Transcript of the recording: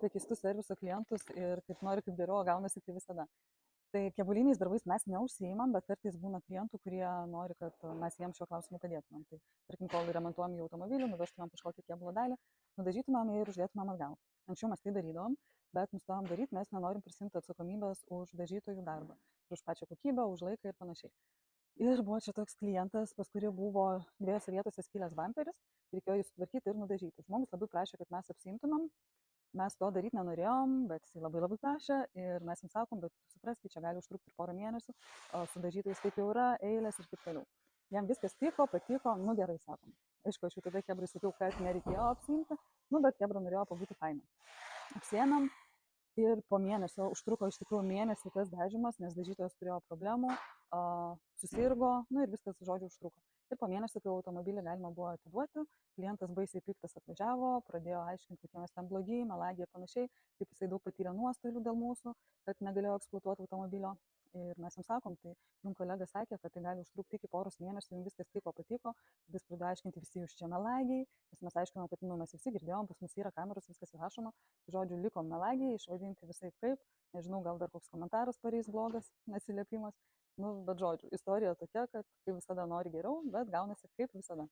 apie keistus serviso klientus ir kaip nori, kaip geriau, gaunasi kaip visada. Tai kebuliniais darbais mes neužsiimam, bet kartais būna klientų, kurie nori, kad mes jiems šiuo klausimu padėtumėm. Tai, tarkim, kol remontuojam į automobilį, nuvežtumėm kažkokią kėbulo dalį, nudažytumėm ir uždėtumėm atgal. Anksčiau mes tai darydavom, bet nustojom daryti, mes nenorim prisimti atsakomybės už dažytojų darbą, už pačią kokybę, už laiką ir panašiai. Ir buvo čia toks klientas, pas kurį buvo dviejose vietose skilęs bamperis, reikėjo jį sutvarkyti ir nudažyti. Žmogus labai prašė, kad mes apsiimtumėm. Mes to daryti nenorėjom, bet jis labai prašė ir mes jums sakom, bet supraskite, čia gali užtrukti ir porą mėnesių, o su dažytojais taip jau yra, eilės ir taip toliau. Jam viskas tiko, patiko, nu gerai, sakom. Aišku, aš jau tada Hebrai sakiau, kad nereikėjo apsiimti, nu bet Hebra norėjo pabūti faina. Apsiėmėm ir po mėnesio, užtruko iš tikrųjų mėnesį tas dažymas, nes dažytojas turėjo problemų, susirgo, nu ir viskas, žodžiu, užtruko. Ir po mėnesio, kai automobilį galima buvo atiduoti, klientas baisiai piktas atvažiavo, pradėjo aiškinti, kokie mes ten blogi, melagiai ir panašiai, kaip jisai daug patyrė nuostolių dėl mūsų, kad negalėjo eksploatuoti automobilio. Ir mes jums sakom, tai jums kolega sakė, kad tai gali užtrukti iki poros mėnesių, jums viskas tiko, patiko, vis pradėjo aiškinti visi jūs čia melagiai, nes mes aiškinom, kad mes visi girdėjom, pas mus yra kameros, viskas įrašoma, žodžiu, likom melagiai, išvadinti visai kaip, nežinau, gal dar koks komentaras pareis blogas, atsiliepimas. Nu, bet žodžiu, istorija tokia, kad kaip visada nori geriau, bet gaunasi kaip visada.